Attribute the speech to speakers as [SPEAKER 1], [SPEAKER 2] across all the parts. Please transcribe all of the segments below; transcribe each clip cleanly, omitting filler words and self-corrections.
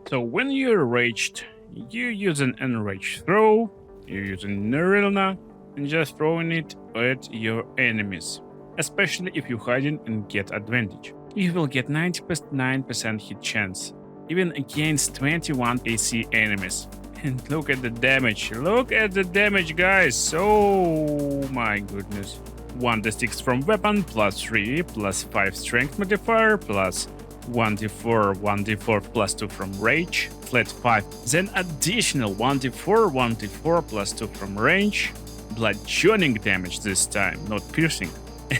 [SPEAKER 1] So when you're enraged, you use an enraged throw, you're using Nerilna, and just throwing it at your enemies. Especially if you're hiding and get advantage. You will get 99% hit chance, even against 21 AC enemies. And look at the damage. Look at the damage, guys. Oh my goodness. 1d6 from weapon, plus 3, plus 5 strength modifier, plus 1d4, 1d4 plus 2 from rage, flat 5. Then additional 1d4, 1d4 plus 2 from range, bludgeoning damage this time, not piercing.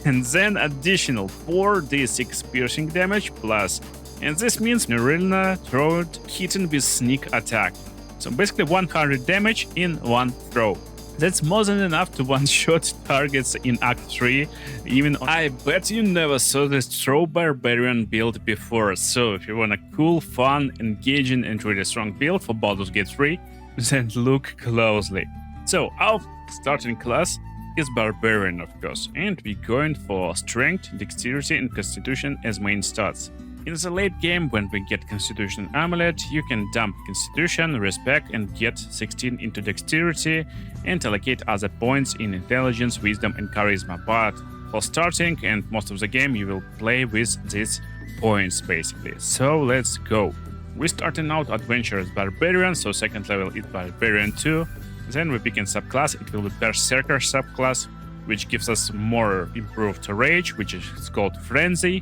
[SPEAKER 1] And then additional 4d6 piercing damage plus. And this means Nerilna throwed hitting with sneak attack. So basically 100 damage in one throw. That's more than enough to one-shot targets in Act 3. Even I bet you never saw this throw Barbarian build before. So if you want a cool, fun, engaging and really strong build for Baldur's Gate 3, then look closely. So our starting class is Barbarian, of course, and we're going for Strength, Dexterity and Constitution as main stats. In the late game, when we get Constitution Amulet, you can dump Constitution, Respect, and get 16 into Dexterity, and allocate other points in Intelligence, Wisdom, and Charisma. But for starting and most of the game, you will play with these points, basically. So let's go. We're starting out Adventure as Barbarian, so second level is Barbarian 2. Then we pick in subclass, it will be Berserker subclass, which gives us more improved Rage, which is called Frenzy.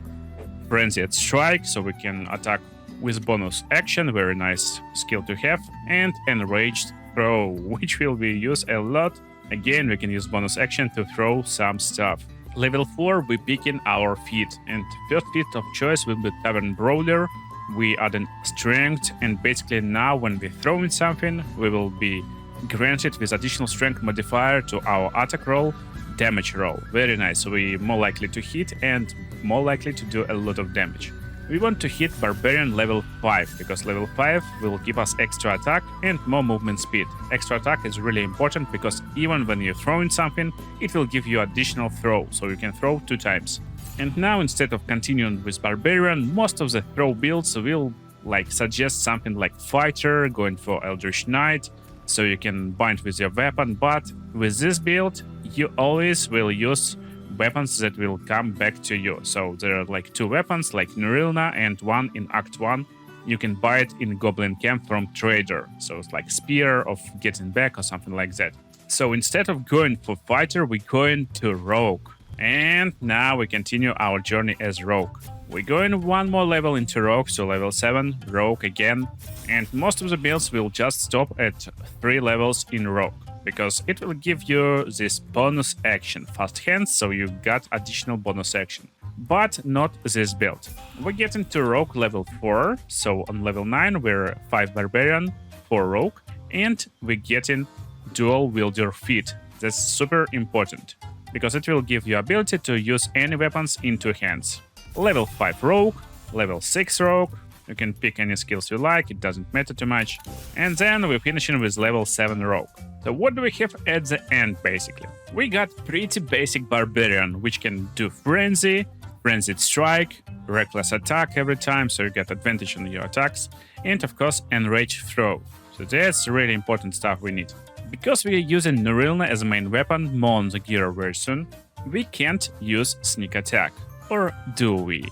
[SPEAKER 1] Frenzied Strike, so we can attack with bonus action, very nice skill to have, and Enraged Throw, which will be used a lot. Again, we can use bonus action to throw some stuff. Level 4, we pick in our feat, and first feat of choice will be Tavern Brawler. We add in Strength, and basically now when we throw in something, we will be granted with additional Strength modifier to our attack roll, damage roll. Very nice, so we're more likely to hit and more likely to do a lot of damage. We want to hit Barbarian level 5, because level 5 will give us extra attack and more movement speed. Extra attack is really important because even when you're throwing something, it will give you additional throw, so you can throw 2 times. And now instead of continuing with Barbarian, most of the throw builds will suggest something like Fighter, going for Eldritch Knight, so you can bind with your weapon, but with this build, you always will use weapons that will come back to you. So there are 2 weapons, like Nerilna, and one in Act 1. You can buy it in Goblin Camp from Trader. So it's like Spear of Getting Back or something like that. So instead of going for Fighter, we're going to Rogue. And now we continue our journey as Rogue. We're going one more level into Rogue, so level 7, Rogue again. And most of the builds will just stop at 3 levels in Rogue, because it will give you this bonus action, Fast Hands, so you got additional bonus action. But not this build. We get into Rogue level 4, so on level 9 we're 5 Barbarian, 4 Rogue, and we get in Dual Wielder Feat. That's super important, because it will give you ability to use any weapons in 2 hands. Level 5 Rogue, level 6 Rogue, you can pick any skills you like, it doesn't matter too much. And then we're finishing with level 7 Rogue. So what do we have at the end, basically? We got pretty basic Barbarian, which can do Frenzy, Frenzied Strike, Reckless Attack every time, so you get advantage on your attacks, and of course Enraged Throw. So that's really important stuff we need. Because we are using Nerilna as a main weapon, more on the gear very soon, we can't use Sneak Attack. Or do we?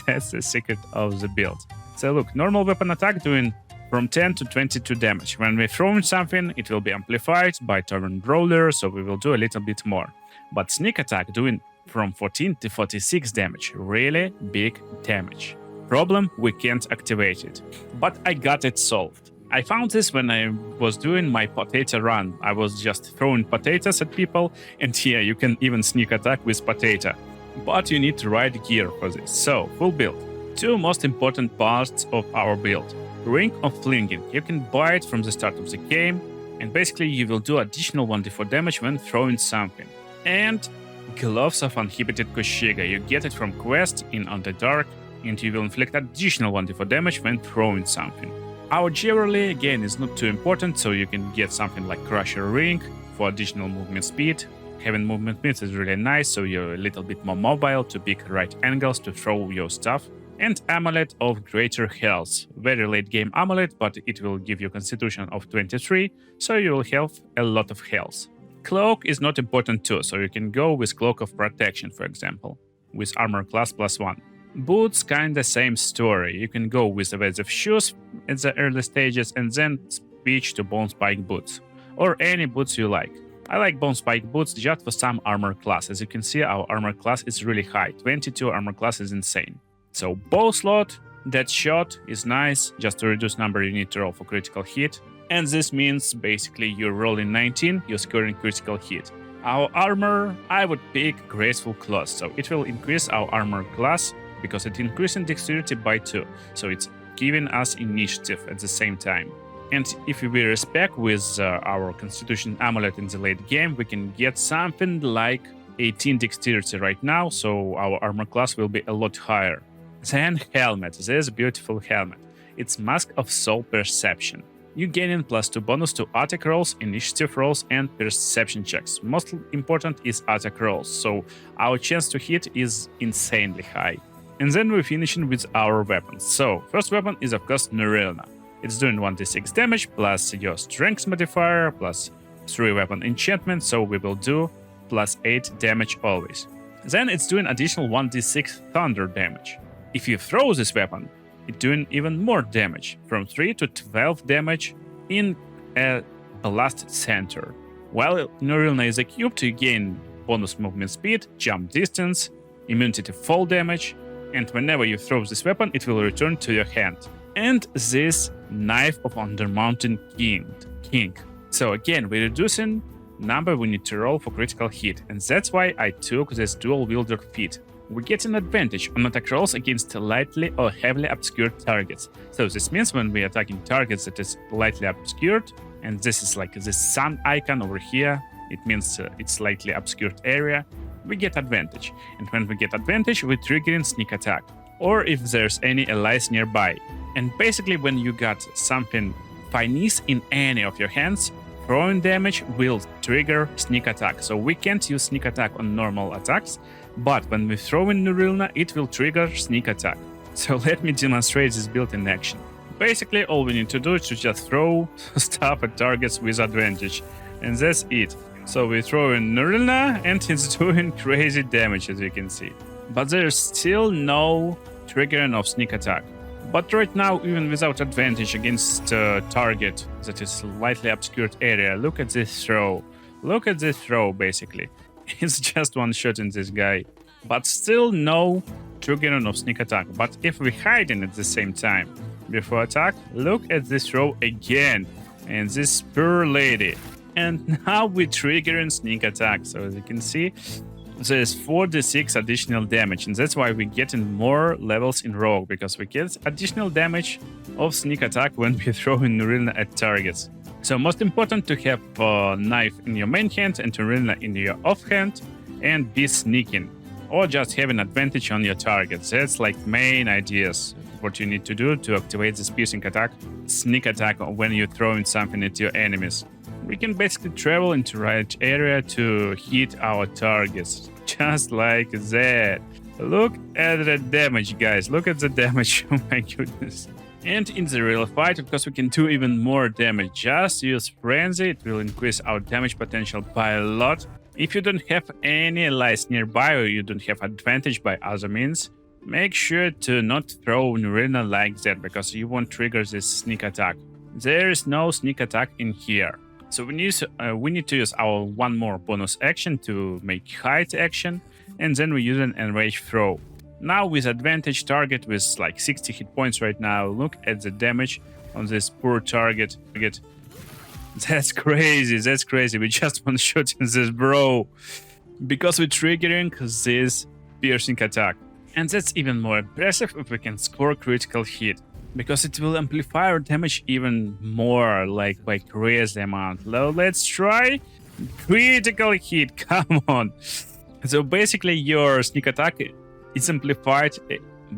[SPEAKER 1] That's the secret of the build. So look, normal weapon attack doing from 10 to 22 damage. When we're throwing something, it will be amplified by Tavern Brawler, so we will do a little bit more. But Sneak Attack doing from 14 to 46 damage. Really big damage. Problem, we can't activate it. But I got it solved. I found this when I was doing my potato run. I was just throwing potatoes at people, and here you can even sneak attack with potato. But you need the right gear for this. So, full build. 2 most important parts of our build. Ring of Flinging. You can buy it from the start of the game, and basically you will do additional 1d4 damage when throwing something. And Gloves of Uninhibited Kushiga. You get it from quest in Underdark, and you will inflict additional 1d4 damage when throwing something. Our jewelry, again, is not too important, so you can get something like Crusher Ring for additional movement speed. Having movement speed is really nice, so you're a little bit more mobile to pick right angles to throw your stuff. And Amulet of Greater Health. Very late game amulet, but it will give you constitution of 23, so you will have a lot of health. Cloak is not important too, so you can go with Cloak of Protection, for example, with armor class +1. Boots, kinda same story. You can go with evasive shoes at the early stages and then switch to bone spike boots, or any boots you like. I like bone spike boots just for some armor class. As you can see, our armor class is really high. 22 armor class is insane. So bow slot, that shot is nice. Just to reduce number you need to roll for critical hit. And this means basically you're rolling 19, you're scoring critical hit. Our armor, I would pick Graceful Claws. So it will increase our armor class because it increases dexterity by 2. So it's giving us initiative at the same time. And if we respec with our Constitution Amulet in the late game, we can get something like 18 dexterity right now, so our armor class will be a lot higher. Then Helmet, this beautiful helmet. It's Mask of Soul Perception. You gaining +2 bonus to attack rolls, initiative rolls, and perception checks. Most important is attack rolls, so our chance to hit is insanely high. And then we're finishing with our weapons. So, first weapon is of course Nurilna. It's doing 1d6 damage plus your strength modifier plus 3 weapon enchantment, so we will do +8 damage always. Then it's doing additional 1d6 thunder damage. If you throw this weapon, it's doing even more damage, from 3 to 12 damage in a blast center. While Nurilna is equipped, you gain bonus movement speed, jump distance, immunity to fall damage, and whenever you throw this weapon, it will return to your hand. And this Knife of Undermountain King. So again, we're reducing number we need to roll for critical hit, and that's why I took this dual wielder feat. We get an advantage on attack rolls against lightly or heavily obscured targets. So this means when we're attacking targets that is lightly obscured, and this is like the sun icon over here, it means it's slightly obscured area, we get advantage. And when we get advantage, we're triggering sneak attack, or if there's any allies nearby. And basically when you got something finis in any of your hands, throwing damage will trigger sneak attack. So we can't use sneak attack on normal attacks, but when we throw in Nurilna, it will trigger sneak attack. So let me demonstrate this build in action. Basically all we need to do is to just throw stuff at targets with advantage, and that's it. So we throw in Nurilna and it's doing crazy damage, as you can see. But there's still no triggering of sneak attack. But right now, even without advantage against a target that is lightly obscured area, look at this throw. Look at this throw, basically. It's just one shot in this guy. But still no triggering of sneak attack. But if we hide in at the same time before attack, look at this throw again. And this poor lady. And now we're triggering sneak attack. So as you can see, there's 4d6 additional damage, and that's why we're getting more levels in Rogue, because we get additional damage of sneak attack when we throw in Nurilna at targets. So most important to have a knife in your main hand and Nurilna in your off hand, and be sneaking, or just having advantage on your targets. That's like main ideas, what you need to do to activate this piercing attack, sneak attack when you're throwing something at your enemies. We can basically travel into right area to hit our targets, just like that. Look at the damage, guys. Look at the damage. Oh my goodness. And in the real fight, of course, we can do even more damage. Just use Frenzy. It will increase our damage potential by a lot. If you don't have any allies nearby, or you don't have advantage by other means, make sure to not throw Nurilna like that, because you won't trigger this sneak attack. There is no sneak attack in here. So we need to use our one more bonus action to make hide action, and then we use an enrage throw. Now with advantage target with like 60 hit points right now, look at the damage on this poor target. That's crazy, we just one shot in this bro. Because we're triggering this piercing attack. And that's even more impressive if we can score critical hit, because it will amplify our damage even more, like by crazy amount. Let's try critical hit. Come on. So basically your sneak attack is amplified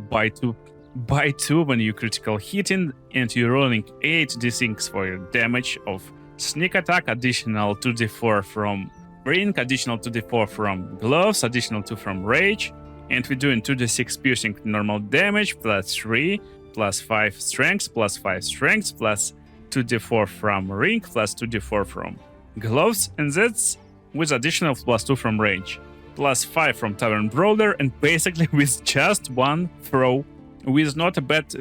[SPEAKER 1] by two when you critical hitting, and you're rolling 8d6 for your damage of sneak attack, additional 2d4 from ring, additional 2d4 from gloves, additional 2 from rage, And we're doing 2d6 piercing normal damage, plus 3, plus 5 strength, plus 5 strength, plus 2d4 from ring, plus 2d4 from gloves, and that's with additional plus 2 from range, plus 5 from Tavern Brawler, and basically with just one throw, with not a bad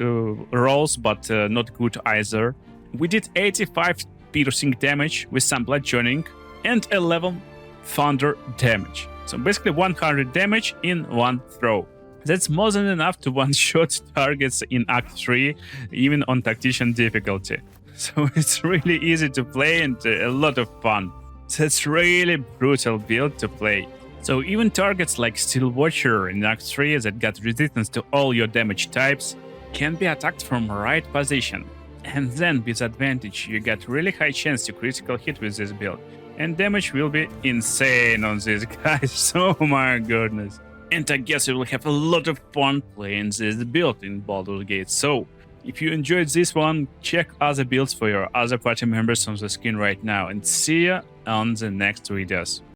[SPEAKER 1] rolls, but not good either. We did 85 piercing damage with some bludgeoning and 11 thunder damage. So basically 100 damage in one throw. That's more than enough to one-shot targets in Act 3, even on Tactician difficulty. So it's really easy to play and a lot of fun. That's really brutal build to play. So even targets like Steel Watcher in Act 3 that got resistance to all your damage types can be attacked from right position. And then with advantage you get really high chance to critical hit with this build. And damage will be insane on these guys, oh my goodness. And I guess you will have a lot of fun playing this build in Baldur's Gate. So if you enjoyed this one, check other builds for your other party members on the screen right now, and see ya on the next videos.